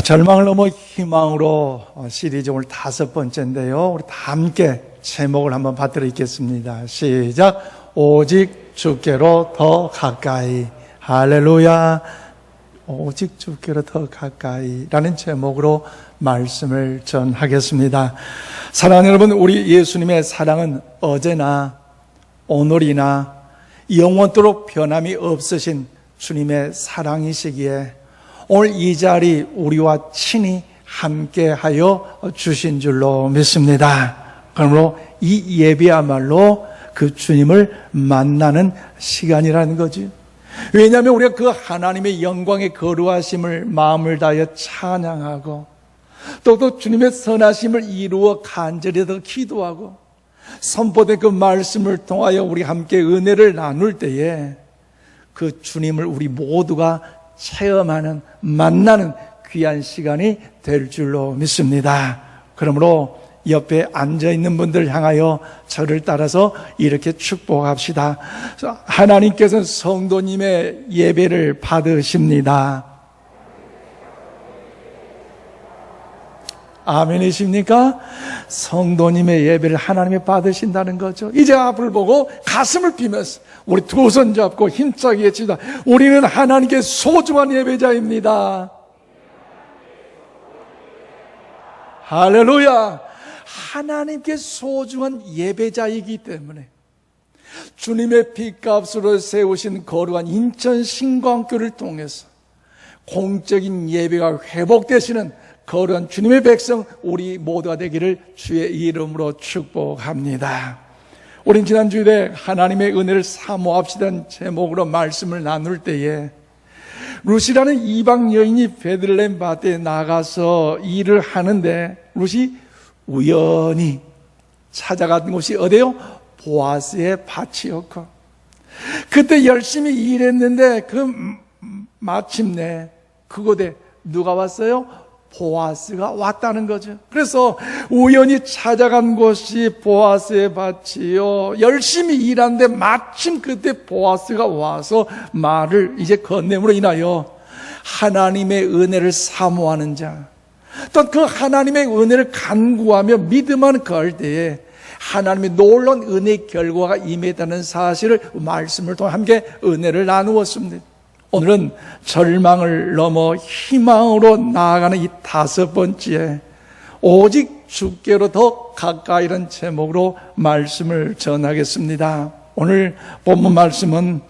절망을 넘어 희망으로 시리즈 오늘 5번째인데요. 우리 다 함께 제목을 한번 받들어 읽겠습니다. 시작. 오직 주께로 더 가까이. 할렐루야. 오직 주께로 더 가까이 라는 제목으로 말씀을 전하겠습니다. 사랑하는 여러분, 우리 예수님의 사랑은 어제나 오늘이나 영원토록 변함이 없으신 주님의 사랑이시기에 오늘 이 자리 우리와 친히 함께하여 주신 줄로 믿습니다. 그러므로 이 예배야말로 그 주님을 만나는 시간이라는 거지. 왜냐하면 우리가 그 하나님의 영광의 거룩하심을 마음을 다하여 찬양하고 또 주님의 선하심을 이루어 간절히 더 기도하고 선포된 그 말씀을 통하여 우리 함께 은혜를 나눌 때에 그 주님을 우리 모두가 체험하는, 만나는 귀한 시간이 될 줄로 믿습니다. 그러므로 옆에 앉아있는 분들 향하여 저를 따라서 이렇게 축복합시다. 하나님께서는 성도님의 예배를 받으십니다. 아멘이십니까? 성도님의 예배를 하나님이 받으신다는 거죠. 이제 앞을 보고 가슴을 비면서 우리 두 손 잡고 힘차게 외칩니다. 우리는 하나님께 소중한 예배자입니다. 할렐루야. 하나님께 소중한 예배자이기 때문에 주님의 핏값으로 세우신 거룩한 인천 신광교를 통해서 공적인 예배가 회복되시는 거룩한 주님의 백성 우리 모두가 되기를 주의 이름으로 축복합니다. 우린 지난주에 하나님의 은혜를 사모합시다는 제목으로 말씀을 나눌 때에 룻이라는 이방 여인이 베들레헴 밭에 나가서 일을 하는데 룻이 우연히 찾아간 곳이 어디요? 보아스의 밭이었고 그때 열심히 일했는데 마침내 그곳에 누가 왔어요? 보아스가 왔다는 거죠. 그래서 우연히 찾아간 곳이 보아스의 밭이요. 열심히 일하는데 마침 그때 보아스가 와서 말을 이제 건네므로 인하여 하나님의 은혜를 사모하는 자, 또 그 하나님의 은혜를 간구하며 믿음만 거할 때에 하나님의 놀라운 은혜의 결과가 임했다는 사실을 말씀을 통해 함께 은혜를 나누었습니다. 오늘은 절망을 넘어 희망으로 나아가는 이 5번째 오직 주께로 더 가까이라는 제목으로 말씀을 전하겠습니다. 오늘 본문 말씀은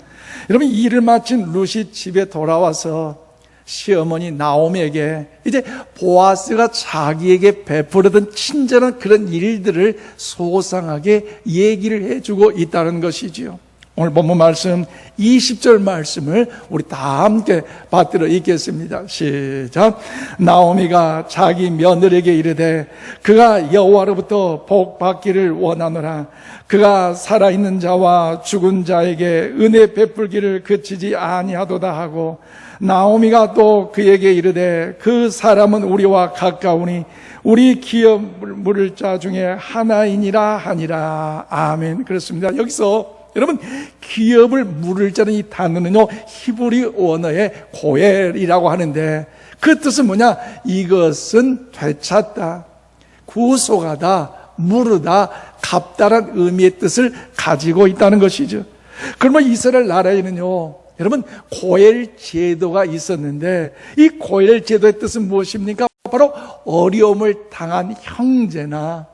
여러분 일을 마친 룻이 집에 돌아와서 시어머니 나오미에게 이제 보아스가 자기에게 베풀었던 친절한 그런 일들을 소상하게 얘기를 해주고 있다는 것이지요. 오늘 본문 말씀 20절 말씀을 우리 다 함께 받들어 읽겠습니다. 시작. 나오미가 자기 며느리에게 이르되 그가 여호와로부터 복 받기를 원하노라. 그가 살아있는 자와 죽은 자에게 은혜 베풀기를 그치지 아니하도다 하고 나오미가 또 그에게 이르되 그 사람은 우리와 가까우니 우리 기업 물을 자 중에 하나이니라 하니라. 아멘. 그렇습니다. 여기서 여러분 기업을 물을 자는 이 단어는요 히브리 언어의 고엘이라고 하는데 그 뜻은 뭐냐? 이것은 되찾다, 구속하다, 물으다, 값다란 의미의 뜻을 가지고 있다는 것이죠. 그러면 이스라엘 나라에는요 여러분 고엘 제도가 있었는데 이 고엘 제도의 뜻은 무엇입니까? 바로 어려움을 당한 형제나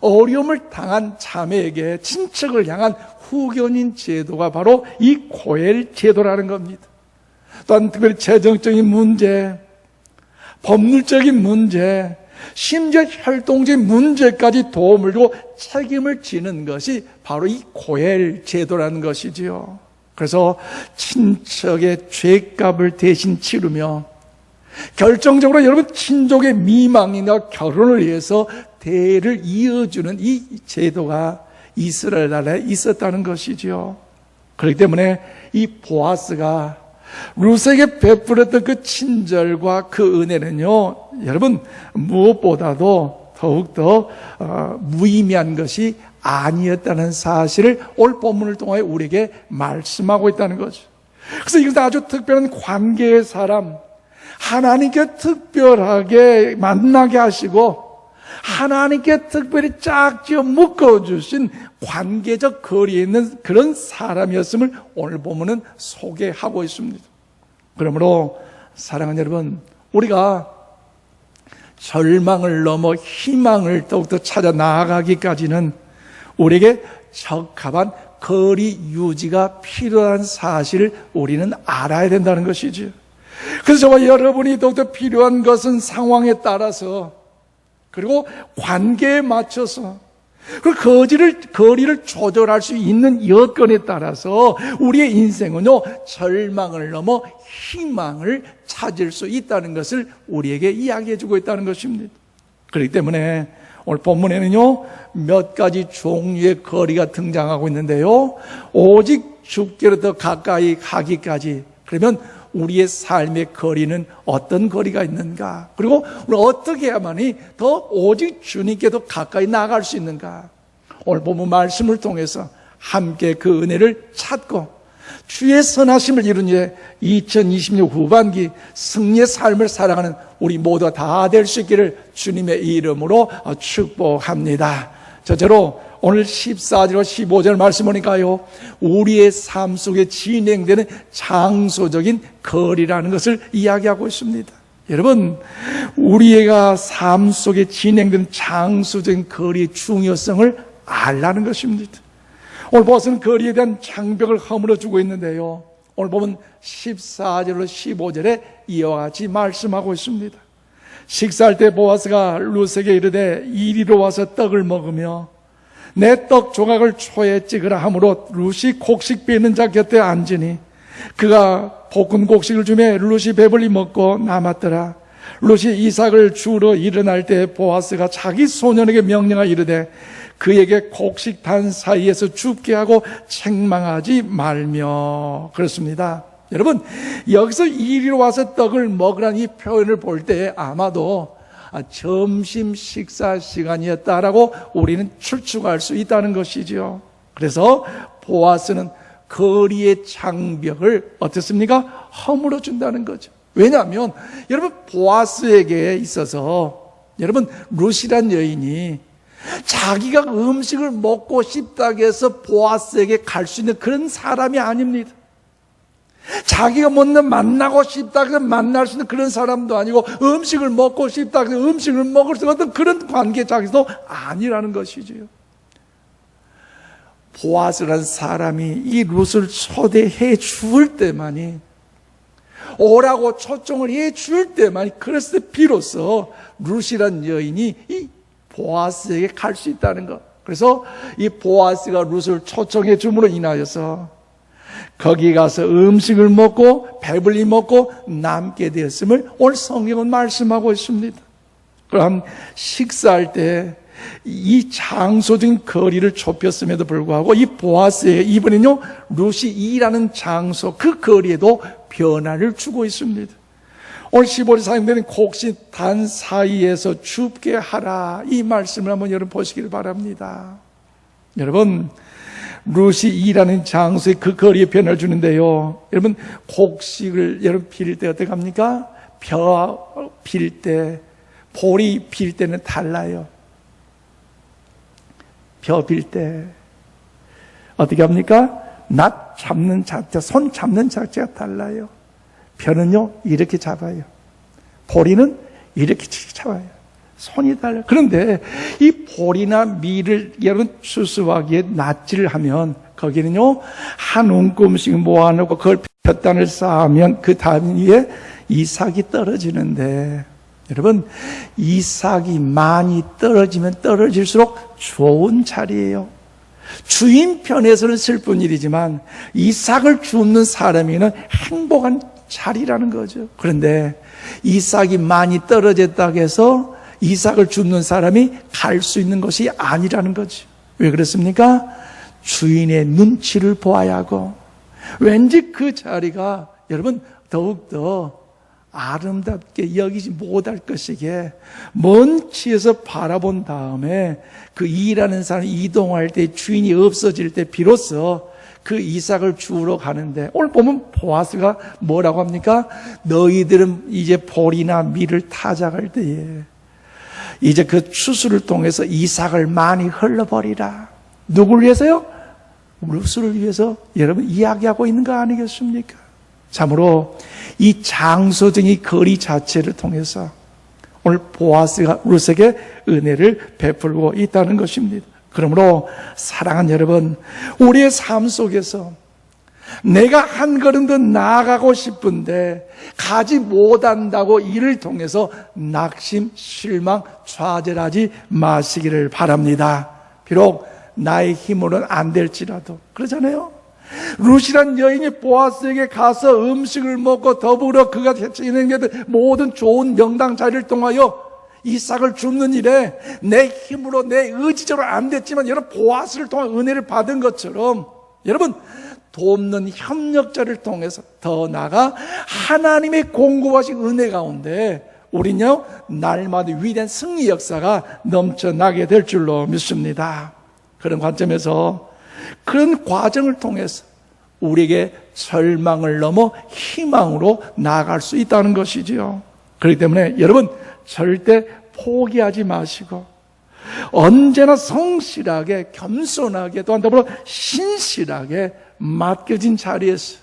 어려움을 당한 자매에게 친척을 향한 후견인 제도가 바로 이 고엘 제도라는 겁니다. 또한 특별히 재정적인 문제, 법률적인 문제, 심지어 혈통적인 문제까지 도움을 주고 책임을 지는 것이 바로 이 고엘 제도라는 것이지요. 그래서 친척의 죄값을 대신 치르며 결정적으로 여러분 친족의 미망이나 결혼을 위해서 대를 이어주는 이 제도가 이스라엘 나라에 있었다는 것이지요. 그렇기 때문에 이 보아스가 룻에게 베풀었던 그 친절과 그 은혜는요 여러분 무엇보다도 더욱더 무의미한 것이 아니었다는 사실을 오늘 본문을 통해 우리에게 말씀하고 있다는 거죠. 그래서 이것도 아주 특별한 관계의 사람, 하나님께 특별하게 만나게 하시고 하나님께 특별히 짝지어 묶어주신 관계적 거리에 있는 그런 사람이었음을 오늘 본문은 소개하고 있습니다. 그러므로 사랑하는 여러분, 우리가 절망을 넘어 희망을 더욱더 찾아 나아가기까지는 우리에게 적합한 거리 유지가 필요한 사실을 우리는 알아야 된다는 것이죠. 그래서 저와 여러분이 더욱더 필요한 것은 상황에 따라서, 그리고 관계에 맞춰서, 그 거리를 조절할 수 있는 여건에 따라서 우리의 인생은요, 절망을 넘어 희망을 찾을 수 있다는 것을 우리에게 이야기해 주고 있다는 것입니다. 그렇기 때문에 오늘 본문에는요, 몇 가지 종류의 거리가 등장하고 있는데요, 오직 주께로부터 가까이 가기까지, 그러면 우리의 삶의 거리는 어떤 거리가 있는가? 그리고 우리가 어떻게 해야만이 더 오직 주님께 더 가까이 나아갈 수 있는가? 오늘 본문 말씀을 통해서 함께 그 은혜를 찾고 주의 선하심을 이룬 예 2020년 후반기 승리의 삶을 살아가는 우리 모두가 다 될 수 있기를 주님의 이름으로 축복합니다. 저처럼 오늘 14절 15절 말씀 보니까요, 우리의 삶 속에 진행되는 장소적인 거리라는 것을 이야기하고 있습니다. 여러분, 우리가 삶 속에 진행되는 장소적인 거리의 중요성을 알라는 것입니다. 오늘 보아스는 거리에 대한 장벽을 허물어 주고 있는데요, 오늘 보면 14절로 15절에 이와 같이 말씀하고 있습니다. 식사할 때 보아스가 룻에게 이르되 이리로 와서 떡을 먹으며 내 떡 조각을 초에 찍으라 하므로 룻이 곡식 베는 자 곁에 앉으니 그가 볶은 곡식을 주매 룻이 배불리 먹고 남았더라. 룻이 이삭을 주우러 일어날 때 보아스가 자기 소년에게 명령하여 이르되 그에게 곡식 단 사이에서 줍게 하고 책망하지 말며. 그렇습니다. 여러분, 여기서 이리로 와서 떡을 먹으라는 이 표현을 볼 때 아마도 점심 식사 시간이었다라고 우리는 추측할 수 있다는 것이죠. 그래서 보아스는 거리의 장벽을 어떻습니까? 허물어 준다는 거죠. 왜냐하면 여러분, 보아스에게 있어서 여러분, 룻이란 여인이 자기가 음식을 먹고 싶다고 해서 보아스에게 갈 수 있는 그런 사람이 아닙니다. 자기가 만나고 싶다고 만날 수 있는 그런 사람도 아니고, 음식을 먹고 싶다고 음식을 먹을 수 없는 그런 관계자기도 아니라는 것이죠. 보아스라는 사람이 이 룻을 초대해 줄 때만이, 오라고 초청을 해 줄 때만이, 그랬을 때 비로소 룻이라는 여인이 이 보아스에게 갈 수 있다는 것. 그래서 이 보아스가 룻을 초청해 줌으로 인하여서 거기 가서 음식을 먹고 배불리 먹고 남게 되었음을 오늘 성경은 말씀하고 있습니다. 그럼 식사할 때 이 장소적인 거리를 좁혔음에도 불구하고 이 보아스의 이번에는요, 룻이 일하는 장소 그 거리에도 변화를 주고 있습니다. 오늘 15절 사용되는 곡식 단 사이에서 줍게 하라, 이 말씀을 한번 여러분 보시길 바랍니다. 여러분, 룻이 일하는 장소에 그 거리에 변화를 주는데요, 여러분, 곡식을 여러분 빌 때 어떻게 합니까? 벼 빌 때, 보리 빌 때는 달라요. 벼 빌 때 어떻게 합니까? 낫 잡는 자체, 손 잡는 자체가 달라요. 벼는요, 이렇게 잡아요. 보리는 이렇게 잡아요. 손이 달라요. 그런데 이 보리나 밀을 여러분 추수하기에 낫지를 하면 거기는요, 한 움큼씩 모아놓고 그걸 볕단을 쌓으면 그 다음 위에 이삭이 떨어지는데, 여러분, 이삭이 많이 떨어지면 떨어질수록 좋은 자리예요. 주인 편에서는 슬픈 일이지만 이삭을 줍는 사람에게는 행복한 자리라는 거죠. 그런데 이삭이 많이 떨어졌다고 해서 이삭을 줍는 사람이 갈 수 있는 것이 아니라는 거죠. 왜 그렇습니까? 주인의 눈치를 보아야 하고, 왠지 그 자리가 여러분 더욱더 아름답게 여기지 못할 것이기에 먼 치에서 바라본 다음에 그 일하는 사람이 이동할 때, 주인이 없어질 때 비로소 그 이삭을 주우러 가는데 오늘 보면 보아스가 뭐라고 합니까? 너희들은 이제 보리나 밀을 타작할 때에 이제 그 추수를 통해서 이삭을 많이 흘러버리라. 누굴 위해서요? 루스를 위해서 여러분 이야기하고 있는 거 아니겠습니까? 참으로 이 장소적인 거리 자체를 통해서 오늘 보아스가 루스에게 은혜를 베풀고 있다는 것입니다. 그러므로 사랑하는 여러분, 우리의 삶 속에서 내가 한 걸음 더 나아가고 싶은데 가지 못한다고 이를 통해서 낙심, 실망, 좌절하지 마시기를 바랍니다. 비록 나의 힘으로는 안 될지라도. 그러잖아요. 룻이란 여인이 보아스에게 가서 음식을 먹고 더불어 그가 진행했던 모든 좋은 명당 자리를 통하여 이삭을 줍는 일에 내 힘으로 내 의지적으로 안 됐지만 여러분 보아스를 통해 은혜를 받은 것처럼 여러분 돕는 협력자를 통해서 더 나아가 하나님의 공급하신 은혜 가운데 우리는요 날마다 위대한 승리 역사가 넘쳐나게 될 줄로 믿습니다. 그런 관점에서 그런 과정을 통해서 우리에게 절망을 넘어 희망으로 나아갈 수 있다는 것이지요. 그렇기 때문에 여러분 절대 포기하지 마시고 언제나 성실하게 겸손하게 또한 더불어 신실하게 맡겨진 자리에서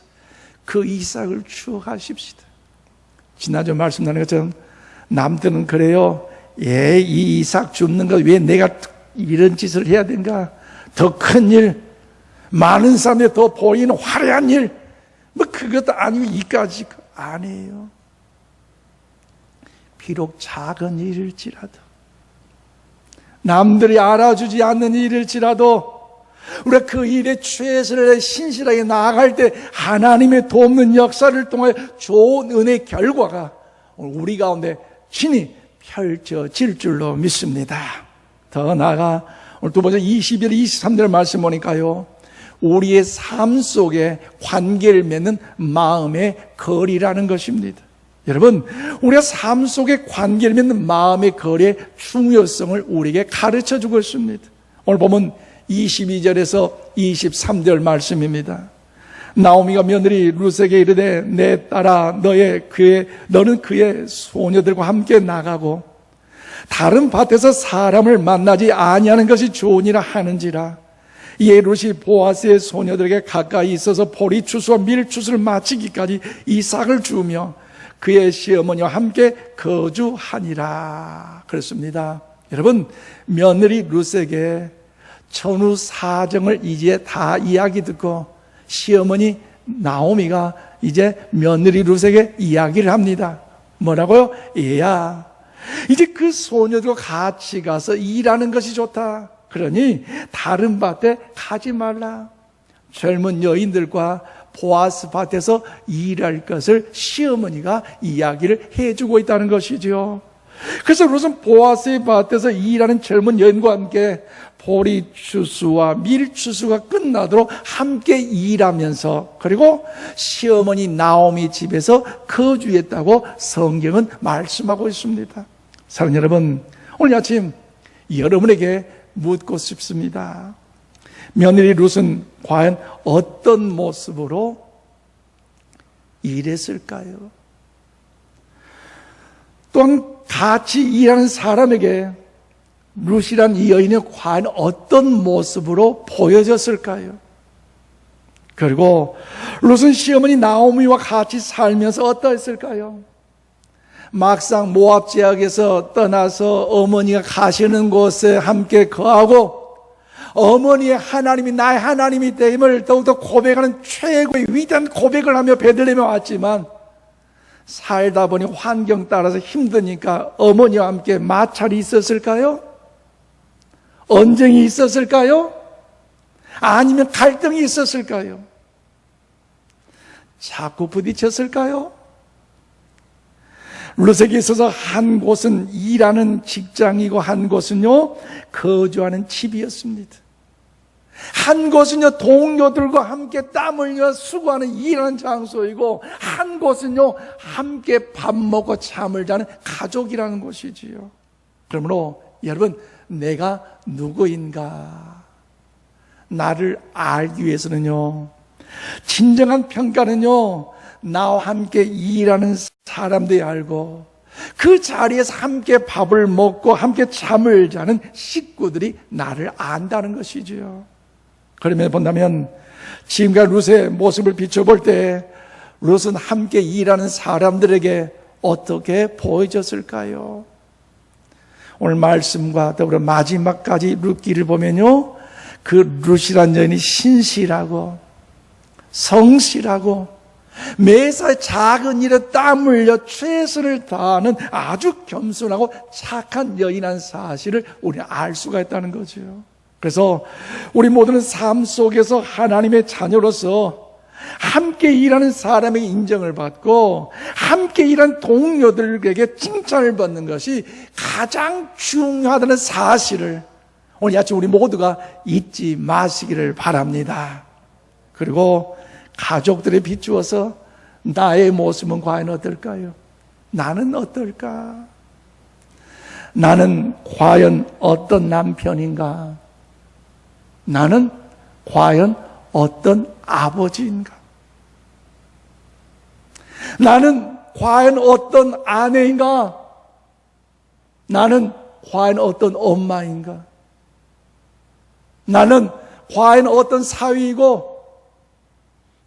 그 이삭을 추억하십시다. 지난주 말씀 나눈 것처럼 남들은 그래요. 이 이삭 줍는 거 왜 내가 이런 짓을 해야 되는가? 더 큰 일, 많은 사람들이 더 보이는 화려한 일, 뭐 그것도 아니고 이까지 아니에요. 비록 작은 일일지라도 남들이 알아주지 않는 일일지라도 우리가 그 일에 최선을 신실하게 나아갈 때 하나님의 돕는 역사를 통해 좋은 은혜의 결과가 우리 가운데 친히 펼쳐질 줄로 믿습니다. 더 나아가 오늘 두 번째 21절 23절 말씀 보니까요 우리의 삶 속에 관계를 맺는 마음의 거리라는 것입니다. 여러분 우리가 삶 속에 관계를 맺는 마음의 거리의 중요성을 우리에게 가르쳐주고 있습니다. 오늘 보면 22절에서 23절 말씀입니다. 나오미가 며느리 룻에게 이르되 내 딸아 너는 그의 소녀들과 함께 나가고 다른 밭에서 사람을 만나지 아니하는 것이 좋으니라 하는지라. 이에 룻이 보아스의 소녀들에게 가까이 있어서 보리 추수와 밀 추수를 마치기까지 이삭을 주며 그의 시어머니와 함께 거주하니라. 그렇습니다. 여러분 며느리 룻에게 전후 사정을 이제 다 이야기 듣고 시어머니 나오미가 이제 며느리 룻에게 이야기를 합니다. 뭐라고요? 얘야 이제 그 소녀들과 같이 가서 일하는 것이 좋다. 그러니 다른 밭에 가지 말라. 젊은 여인들과 보아스 밭에서 일할 것을 시어머니가 이야기를 해주고 있다는 것이죠. 그래서 룻은 보아스의 밭에서 일하는 젊은 여인과 함께 보리 추수와 밀 추수가 끝나도록 함께 일하면서 그리고 시어머니 나오미 집에서 거주했다고 성경은 말씀하고 있습니다. 사랑하는 여러분, 오늘 아침 여러분에게 묻고 싶습니다. 며느리 룻은 과연 어떤 모습으로 일했을까요? 또한 같이 일하는 사람에게 룻이란 이 여인이 과연 어떤 모습으로 보여졌을까요? 그리고 룻은 시어머니 나오미와 같이 살면서 어떠했을까요? 막상 모압 지역에서 떠나서 어머니가 가시는 곳에 함께 거하고 어머니의 하나님이 나의 하나님이 됨을 더욱더 고백하는 최고의 위대한 고백을 하며 베들레헴에 왔지만 살다 보니 환경 따라서 힘드니까 어머니와 함께 마찰이 있었을까요? 언쟁이 있었을까요? 아니면 갈등이 있었을까요? 자꾸 부딪혔을까요? 룻에게 있어서 한 곳은 일하는 직장이고 한 곳은요 거주하는 집이었습니다. 한 곳은요 동료들과 함께 땀 흘려 수고하는 일하는 장소이고 한 곳은요 함께 밥 먹고 잠을 자는 가족이라는 곳이지요. 그러므로 여러분 내가 누구인가? 나를 알기 위해서는요, 진정한 평가는요, 나와 함께 일하는 사람들이 알고 그 자리에서 함께 밥을 먹고 함께 잠을 자는 식구들이 나를 안다는 것이지요. 그러면 본다면 지금까지 룻의 모습을 비춰볼 때 룻은 함께 일하는 사람들에게 어떻게 보여졌을까요? 오늘 말씀과 더불어 마지막까지 룻기를 보면요, 그 룻이란 여인이 신실하고 성실하고 매사 작은 일에 땀 흘려 최선을 다하는 아주 겸손하고 착한 여인이라는 사실을 우리는 알 수가 있다는 거죠. 그래서 우리 모두는 삶 속에서 하나님의 자녀로서 함께 일하는 사람에게 인정을 받고 함께 일하는 동료들에게 칭찬을 받는 것이 가장 중요하다는 사실을 오늘 아침 우리 모두가 잊지 마시기를 바랍니다. 그리고 가족들에 비추어서 나의 모습은 과연 어떨까요? 나는 어떨까? 나는 과연 어떤 남편인가? 나는 과연 어떤 아버지인가? 나는 과연 어떤 아내인가? 나는 과연 어떤 엄마인가? 나는 과연 어떤 사위이고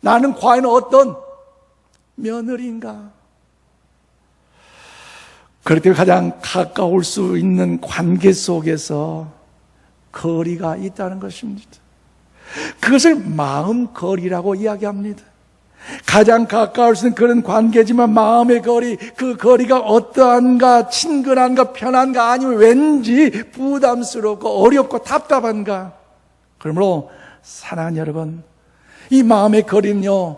나는 과연 어떤 며느리인가? 그렇게 가장 가까울 수 있는 관계 속에서 거리가 있다는 것입니다. 그것을 마음거리라고 이야기합니다. 가장 가까울 수 있는 그런 관계지만 마음의 거리, 그 거리가 어떠한가, 친근한가, 편한가, 아니면 왠지 부담스럽고 어렵고 답답한가. 그러므로 사랑하는 여러분, 이 마음의 거리는요,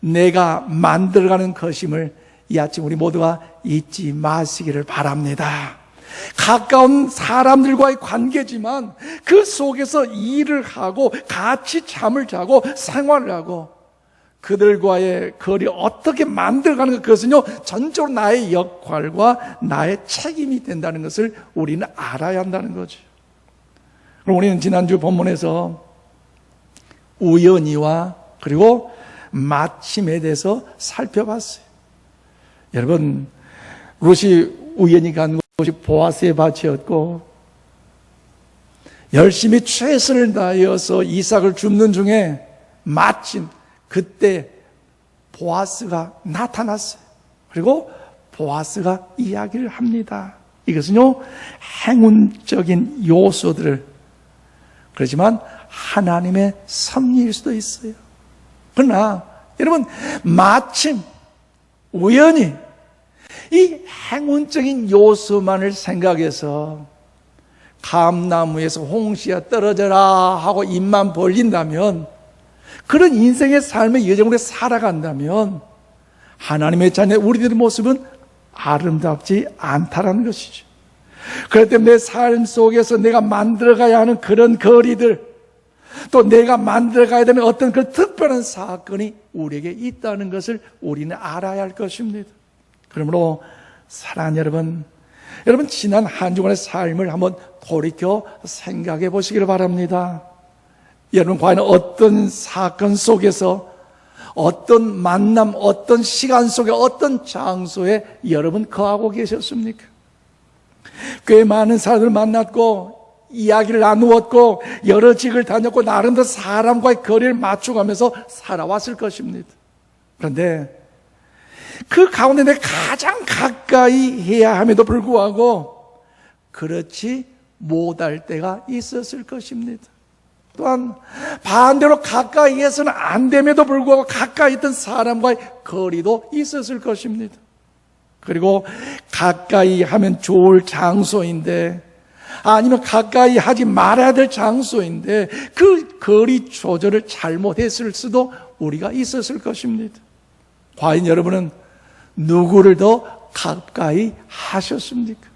내가 만들어가는 것임을 이 아침 우리 모두가 잊지 마시기를 바랍니다. 가까운 사람들과의 관계지만 그 속에서 일을 하고 같이 잠을 자고 생활을 하고 그들과의 거리 어떻게 만들어가는 것, 그것은요 전적으로 나의 역할과 나의 책임이 된다는 것을 우리는 알아야 한다는 거죠. 그럼 우리는 지난주 본문에서 우연히와 그리고 마침에 대해서 살펴봤어요. 여러분, 룻이 우연히 간 곳이 보아스의 밭이었고 열심히 최선을 다하여서 이삭을 줍는 중에 마침 그때 보아스가 나타났어요. 그리고 보아스가 이야기를 합니다. 이것은요 행운적인 요소들을, 그렇지만 하나님의 섭리일 수도 있어요. 그러나 여러분, 마침 우연히 이 행운적인 요소만을 생각해서 감나무에서 홍시가 떨어져라 하고 입만 벌린다면, 그런 인생의 삶의 여정으로 살아간다면 하나님의 자녀 우리들의 모습은 아름답지 않다라는 것이죠. 그렇기 때문에 내 삶 속에서 내가 만들어가야 하는 그런 거리들, 또 내가 만들어가야 되는 어떤 그 특별한 사건이 우리에게 있다는 것을 우리는 알아야 할 것입니다. 그러므로 사랑하는 여러분 지난 한 주간의 삶을 한번 돌이켜 생각해 보시기를 바랍니다. 여러분 과연 어떤 사건 속에서, 어떤 만남, 어떤 시간 속에, 어떤 장소에 여러분 거하고 계셨습니까? 꽤 많은 사람들을 만났고 이야기를 나누었고 여러 직을 다녔고 나름대로 사람과의 거리를 맞춰가면서 살아왔을 것입니다. 그런데 그 가운데 내가 가장 가까이 해야 함에도 불구하고 그렇지 못할 때가 있었을 것입니다. 또한 반대로 가까이 해서는 안 됨에도 불구하고 가까이 있던 사람과의 거리도 있었을 것입니다. 그리고 가까이 하면 좋을 장소인데, 아니면 가까이 하지 말아야 될 장소인데 그 거리 조절을 잘못했을 수도 우리가 있었을 것입니다. 과연 여러분은 누구를 더 가까이 하셨습니까?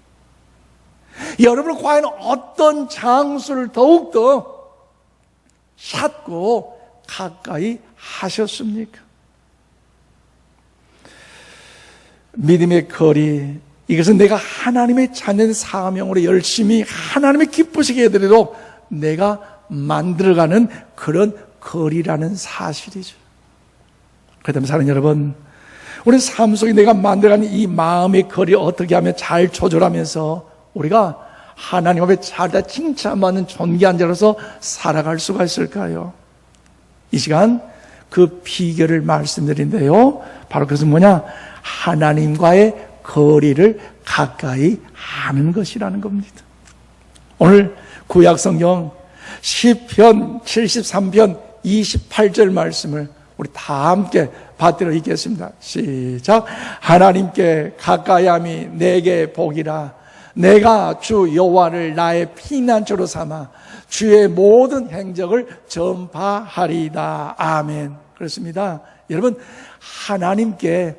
여러분은 과연 어떤 장소를 더욱더 찾고 가까이 하셨습니까? 믿음의 거리, 이것은 내가 하나님의 자녀의 사명으로 열심히 하나님의 기쁘시게 해드려도 내가 만들어가는 그런 거리라는 사실이죠. 그렇다면 사랑하는 여러분, 우리 삶 속에 내가 만들어가는 이 마음의 거리를 어떻게 하면 잘 조절하면서 우리가 하나님 앞에 잘다 칭찬받는 존귀한 자로서 살아갈 수가 있을까요? 이 시간 그 비결을 말씀드린데요, 바로 그것은 뭐냐? 하나님과의 거리를 가까이 하는 것이라는 겁니다. 오늘 구약성경 시편 73편 28절 말씀을 우리 다 함께 받들어 읽겠습니다. 시작. 하나님께 가까이함이 내게 복이라. 내가 주 여호와를 나의 피난처로 삼아 주의 모든 행적을 전파하리이다. 아멘. 그렇습니다. 여러분, 하나님께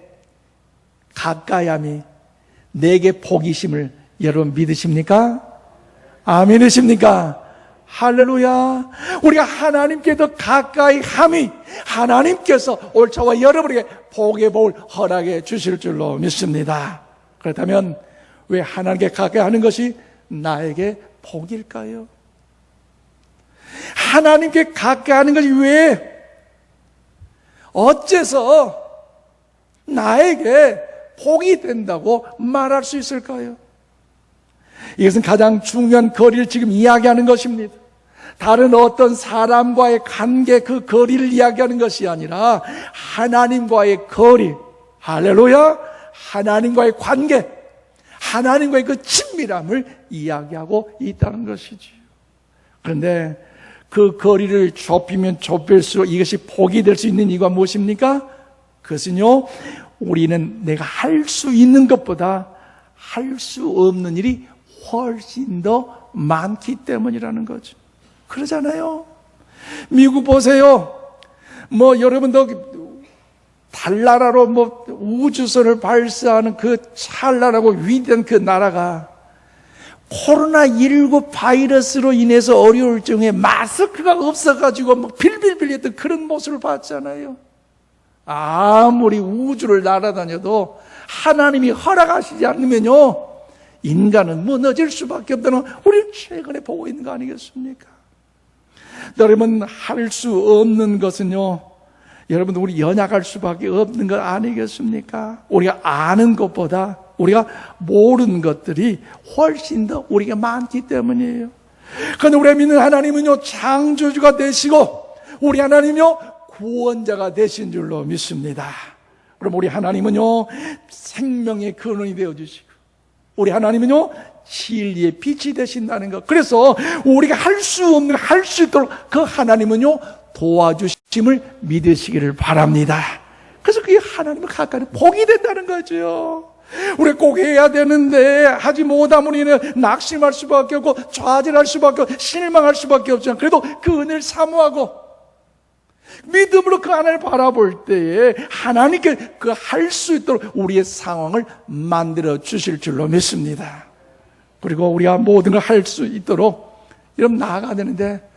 가까이함이 내게 복이심을 여러분 믿으십니까? 아멘이십니까? 할렐루야. 우리가 하나님께 더 가까이 함이 하나님께서 올 저와 여러분에게 복의 복을 허락해 주실 줄로 믿습니다. 그렇다면 왜 하나님께 가까이 하는 것이 나에게 복일까요? 하나님께 가까이 하는 것이 왜 어째서 나에게 복이 된다고 말할 수 있을까요? 이것은 가장 중요한 거리를 지금 이야기하는 것입니다. 다른 어떤 사람과의 관계, 그 거리를 이야기하는 것이 아니라 하나님과의 거리, 할렐루야, 하나님과의 관계, 하나님과의 그 친밀함을 이야기하고 있다는 것이지. 그런데 그 거리를 좁히면 좁힐수록 이것이 복이 될 수 있는 이유가 무엇입니까? 그것은요, 우리는 내가 할 수 있는 것보다 할 수 없는 일이 훨씬 더 많기 때문이라는 거죠. 그러잖아요. 미국 보세요. 여러분도 달나라로 우주선을 발사하는 그 찬란하고 위대한 그 나라가 코로나19 바이러스로 인해서 어려울 중에 마스크가 없어가지고 빌빌빌했던 그런 모습을 봤잖아요. 아무리 우주를 날아다녀도 하나님이 허락하시지 않으면요, 인간은 무너질 수밖에 없다는 우리는 최근에 보고 있는 거 아니겠습니까? 여러분, 할 수 없는 것은요, 여러분, 우리 연약할 수밖에 없는 것 아니겠습니까? 우리가 아는 것보다 우리가 모르는 것들이 훨씬 더 우리가 많기 때문이에요. 그런데 우리가 믿는 하나님은요, 창조주가 되시고 우리 하나님은요, 구원자가 되신 줄로 믿습니다. 그럼 우리 하나님은요, 생명의 근원이 되어주시고 우리 하나님은요, 진리의 빛이 되신다는 것. 그래서 우리가 할 수 없는 할 수 있도록 그 하나님은요, 도와주심을 믿으시기를 바랍니다. 그래서 그게 하나님을 가까이 복이 된다는 거죠. 우리가 꼭 해야 되는데 하지 못하면 우리는 낙심할 수밖에 없고 좌절할 수밖에 없고 실망할 수밖에 없지만 그래도 그 은혜를 사모하고 믿음으로 그 하나님을 바라볼 때에 하나님께 그 할 수 있도록 우리의 상황을 만들어 주실 줄로 믿습니다. 그리고 우리가 모든 걸 할 수 있도록 이러면 나아가야 되는데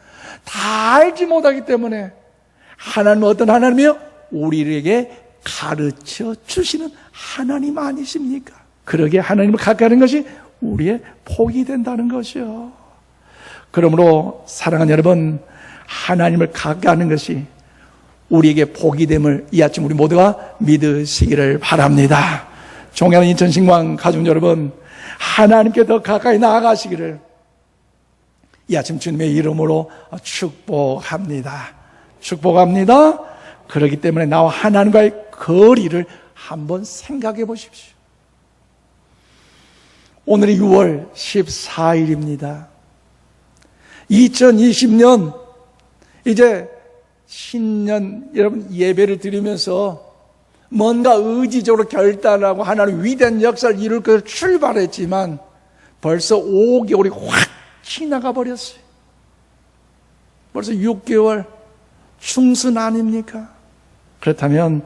다 알지 못하기 때문에 하나님은 어떤 하나님이요? 우리에게 가르쳐 주시는 하나님 아니십니까? 그러기에 하나님을 가까이 하는 것이 우리의 복이 된다는 것이요. 그러므로 사랑하는 여러분, 하나님을 가까이 하는 것이 우리에게 복이 됨을 이 아침 우리 모두가 믿으시기를 바랍니다. 존경하는 인천신광 가족 여러분, 하나님께 더 가까이 나아가시기를 이 아침 주님의 이름으로 축복합니다. 축복합니다. 그렇기 때문에 나와 하나님과의 거리를 한번 생각해 보십시오. 오늘이 6월 14일입니다. 2020년 이제 신년 여러분 예배를 드리면서 뭔가 의지적으로 결단하고 하나님 위대한 역사를 이룰 것을 출발했지만 벌써 5개월이 확 지나가 버렸어요. 벌써 6개월 충순 아닙니까? 그렇다면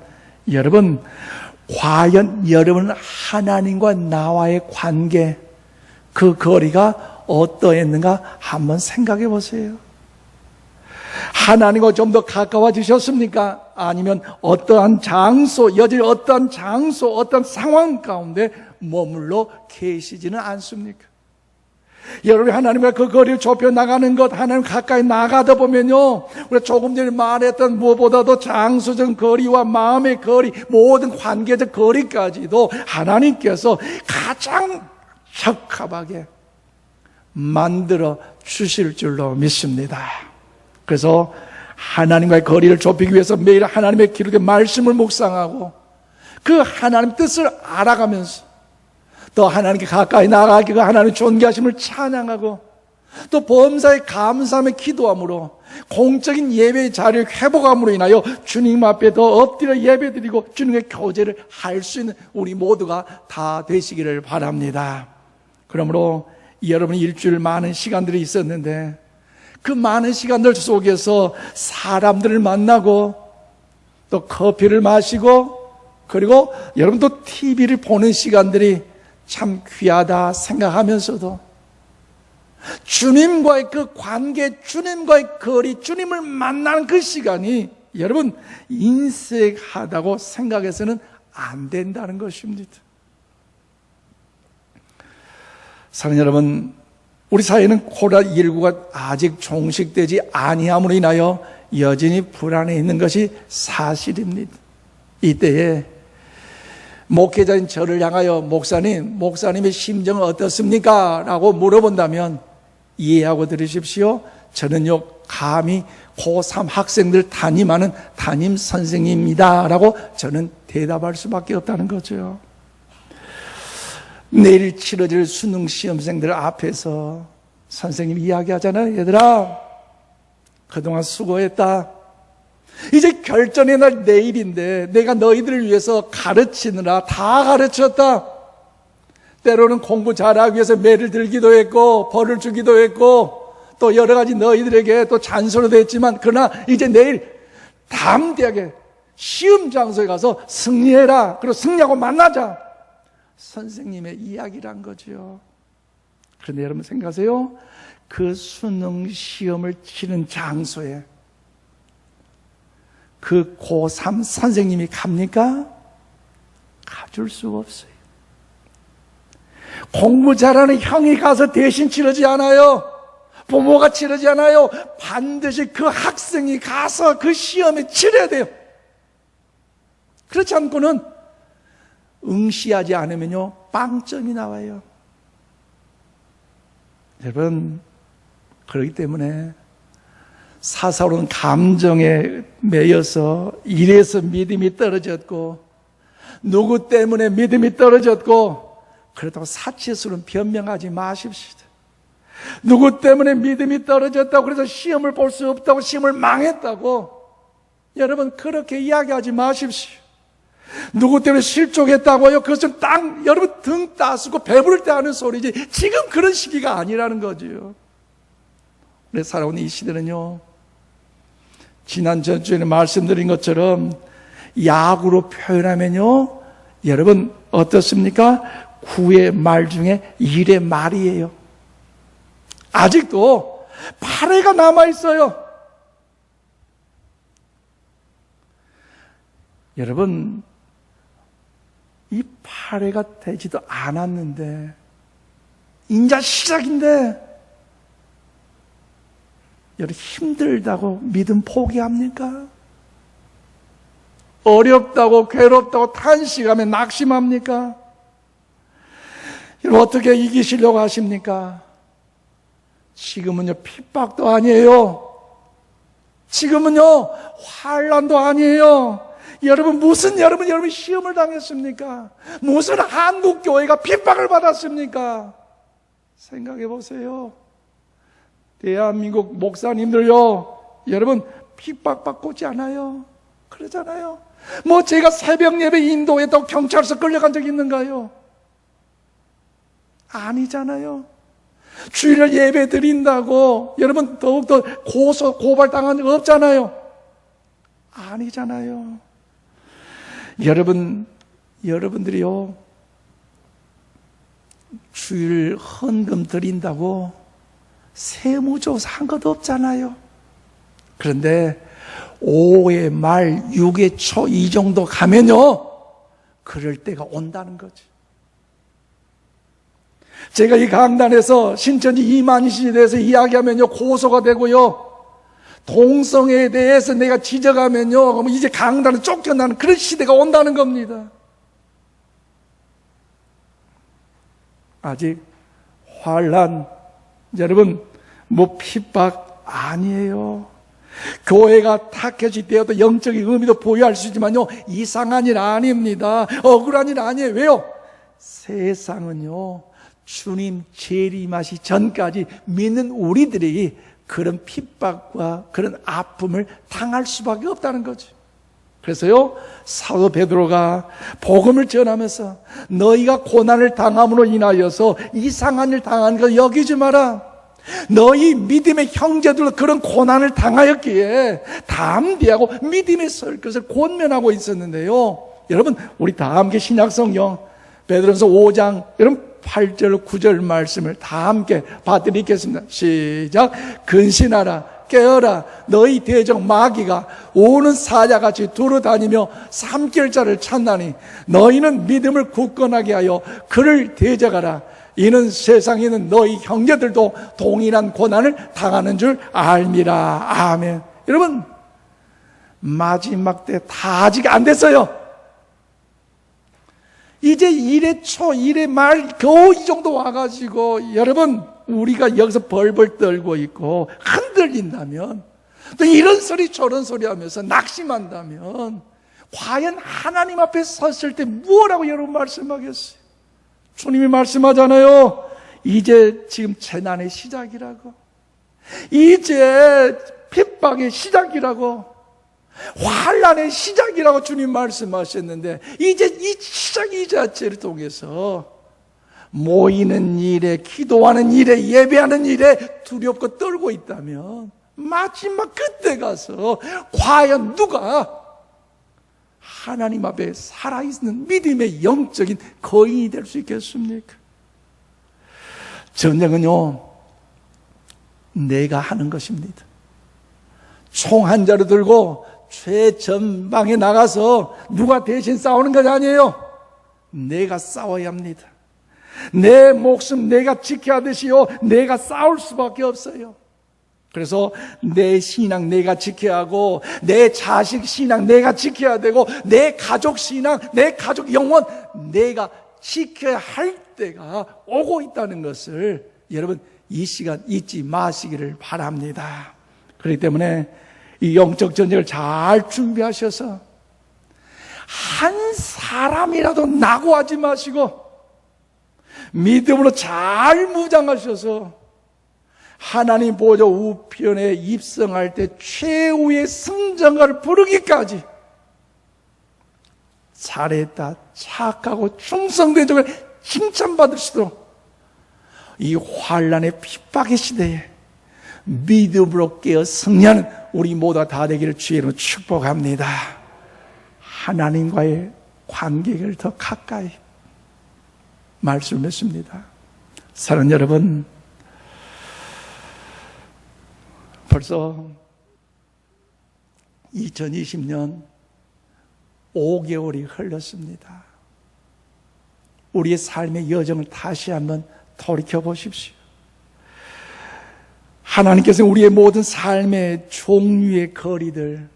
여러분, 과연 여러분은 하나님과 나와의 관계, 그 거리가 어떠했는가 한번 생각해 보세요. 하나님과 좀 더 가까워지셨습니까? 아니면 어떠한 장소, 여전히 어떠한 장소, 어떤 상황 가운데 머물러 계시지는 않습니까? 여러분이 하나님과 그 거리를 좁혀 나가는 것, 하나님 가까이 나가다 보면요, 우리가 조금 전에 말했던 무엇보다도 장소적 거리와 마음의 거리, 모든 관계적 거리까지도 하나님께서 가장 적합하게 만들어 주실 줄로 믿습니다. 그래서 하나님과의 거리를 좁히기 위해서 매일 하나님의 기록의 말씀을 묵상하고 그 하나님 뜻을 알아가면서 또 하나님께 가까이 나가기, 그 하나님의 존귀하심을 찬양하고 또 범사에 감사함에 기도함으로 공적인 예배의 자리를 회복함으로 인하여 주님 앞에 더 엎드려 예배드리고 주님의 교제를 할 수 있는 우리 모두가 다 되시기를 바랍니다. 그러므로 여러분이 일주일 많은 시간들이 있었는데 그 많은 시간들 속에서 사람들을 만나고 또 커피를 마시고 그리고 여러분도 TV를 보는 시간들이 참 귀하다 생각하면서도 주님과의 그 관계, 주님과의 거리, 주님을 만나는 그 시간이 여러분 인색하다고 생각해서는 안 된다는 것입니다. 사랑하는 여러분, 우리 사회는 코로나19가 아직 종식되지 아니함으로 인하여 여전히 불안해 있는 것이 사실입니다. 이때에 목회자인 저를 향하여 목사님의 심정은 어떻습니까? 라고 물어본다면 이해하고 들으십시오. 저는요, 감히 고3 학생들 담임하는 담임 선생님입니다. 라고 저는 대답할 수밖에 없다는 거죠. 내일 치러질 수능 시험생들 앞에서 선생님이 이야기하잖아요. 얘들아, 그동안 수고했다. 이제 결전의 날 내일인데 내가 너희들을 위해서 가르치느라 다 가르쳤다. 때로는 공부 잘하기 위해서 매를 들기도 했고 벌을 주기도 했고 또 여러 가지 너희들에게 또 잔소리도 했지만 그러나 이제 내일 담대하게 시험 장소에 가서 승리해라. 그리고 승리하고 만나자. 선생님의 이야기란 거죠. 그런데 여러분 생각하세요? 그 수능 시험을 치는 장소에 그 고3 선생님이 갑니까? 가줄 수가 없어요. 공부 잘하는 형이 가서 대신 치르지 않아요. 부모가 치르지 않아요. 반드시 그 학생이 가서 그 시험에 치러야 돼요. 그렇지 않고는 응시하지 않으면요, 빵점이 나와요. 여러분, 그렇기 때문에 사사로운 감정에 매여서 이래서 믿음이 떨어졌고 누구 때문에 믿음이 떨어졌고 그렇다고 사치스러운 변명하지 마십시오. 누구 때문에 믿음이 떨어졌다고 그래서 시험을 볼 수 없다고 시험을 망했다고 여러분 그렇게 이야기하지 마십시오. 누구 때문에 실족했다고요? 그것은 여러분 등 따스고 배부를 때 하는 소리지 지금 그런 시기가 아니라는 거죠. 우리 살아오는 이 시대는요, 지난 전주에 말씀드린 것처럼 야구로 표현하면요, 여러분 어떻습니까? 9의 말 중에 1의 말이에요. 아직도 8회가 남아있어요. 여러분, 이 8회가 되지도 않았는데 인자 시작인데 여러분 힘들다고 믿음 포기합니까? 어렵다고 괴롭다고 탄식하며 낙심합니까? 여러분 어떻게 이기시려고 하십니까? 지금은요 핍박도 아니에요. 지금은요 환난도 아니에요. 여러분 여러분 시험을 당했습니까? 무슨 한국 교회가 핍박을 받았습니까? 생각해 보세요. 대한민국 목사님들요, 여러분 핍박받고 있지 않아요? 그러잖아요. 뭐 제가 새벽 예배 인도했다고 경찰서 끌려간 적 있는가요? 아니잖아요. 주일날 예배 드린다고 여러분 더욱더 고발당한 적 없잖아요. 아니잖아요. 여러분들이요, 주일 헌금 드린다고 세무조사 한 것도 없잖아요. 그런데 5의 말, 6의 초 이 정도 가면요, 그럴 때가 온다는 거죠. 제가 이 강단에서 신천지 이만희에 대해서 이야기하면요, 고소가 되고요, 동성애에 대해서 내가 지적하면요, 그럼 이제 강단을 쫓겨나는 그런 시대가 온다는 겁니다. 아직 환난, 여러분, 핍박 아니에요. 교회가 타켓이 되어도 영적인 의미도 보유할 수 있지만요, 이상한 일 아닙니다. 억울한 일 아니에요. 왜요? 세상은요, 주님 재림하시 전까지 믿는 우리들이 그런 핍박과 그런 아픔을 당할 수밖에 없다는 거죠. 그래서요, 사도 베드로가 복음을 전하면서 너희가 고난을 당함으로 인하여서 이상한 일 당한 거 여기지 마라. 너희 믿음의 형제들도 그런 고난을 당하였기에 담대하고 믿음에 설 것을 권면하고 있었는데요, 여러분, 우리 다 함께 신약성경 베드로전서 5장 여러분 8절 9절 말씀을 다 함께 봐드리겠습니다. 시작. 근신하라, 깨어라. 너희 대적 마귀가 오는 사자같이 두루다니며 삼킬자를 찾나니 너희는 믿음을 굳건하게 하여 그를 대적하라. 이는 세상에 있는 너희 형제들도 동일한 고난을 당하는 줄 알미라. 아멘. 여러분, 마지막 때 다 아직 안 됐어요. 이제 1회 초, 1회 말 겨우 이 정도 와가지고 여러분, 우리가 여기서 벌벌 떨고 있고 흔들린다면, 또 이런 소리 저런 소리 하면서 낙심한다면 과연 하나님 앞에 섰을 때 무엇라고 여러분 말씀하겠어요? 주님이 말씀하잖아요. 이제 지금 재난의 시작이라고, 이제 핍박의 시작이라고, 환난의 시작이라고 주님 말씀하셨는데, 이제 이 시작 이 자체를 통해서 모이는 일에, 기도하는 일에, 예배하는 일에 두렵고 떨고 있다면 마지막 그때 가서 과연 누가 하나님 앞에 살아있는 믿음의 영적인 거인이 될 수 있겠습니까? 전쟁은요, 내가 하는 것입니다. 총 한 자루 들고 최전방에 나가서 누가 대신 싸우는 것이 아니에요. 내가 싸워야 합니다. 내 목숨 내가 지켜야 하듯이요, 내가 싸울 수밖에 없어요. 그래서 내 신앙 내가 지켜야 하고, 내 자식 신앙 내가 지켜야 되고, 내 가족 신앙, 내 가족 영혼 내가 지켜야 할 때가 오고 있다는 것을 여러분 이 시간 잊지 마시기를 바랍니다. 그렇기 때문에 이 영적 전쟁을 잘 준비하셔서 한 사람이라도 낙오하지 마시고 믿음으로 잘 무장하셔서 하나님 보좌 우편에 입성할 때 최후의 승전가를 부르기까지 잘했다, 착하고 충성된 적을 칭찬받을 수도 이 환난의 핍박의 시대에 믿음으로 깨어 승리하는 우리 모두가 다 되기를 주의로 축복합니다. 하나님과의 관계를 더 가까이 말씀을 맺습니다. 사랑하는 여러분, 벌써 2020년 5개월이 흘렀습니다. 우리의 삶의 여정을 다시 한번 돌이켜 보십시오. 하나님께서 우리의 모든 삶의 종류의 거리들,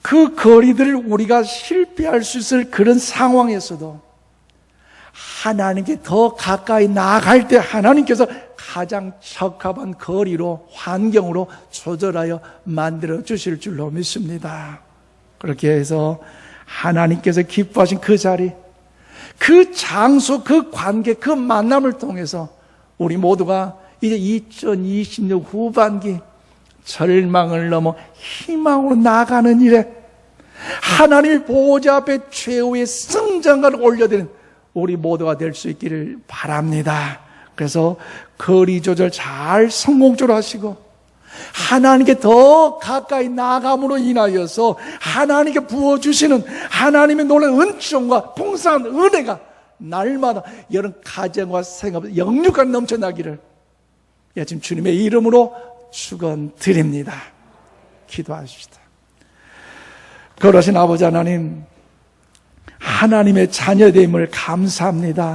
그 거리들을 우리가 실패할 수 있을 그런 상황에서도 하나님께 더 가까이 나아갈 때 하나님께서 가장 적합한 거리로, 환경으로 조절하여 만들어 주실 줄로 믿습니다. 그렇게 해서 하나님께서 기뻐하신 그 자리, 그 장소, 그 관계, 그 만남을 통해서 우리 모두가 이제 2020년 후반기 절망을 넘어 희망으로 나가는 일에 하나님의 보호자 앞에 최후의 승전가를 올려드리는 우리 모두가 될 수 있기를 바랍니다. 그래서 거리 조절 잘 성공적으로 하시고 하나님께 더 가까이 나아감으로 인하여서 하나님께 부어주시는 하나님의 놀라운 은총과 풍성한 은혜가 날마다 여러분 가정과 생활 영육간 넘쳐나기를 지금 주님의 이름으로 축원드립니다. 기도하십시다. 거룩하신 아버지 하나님, 하나님의 자녀됨을 감사합니다.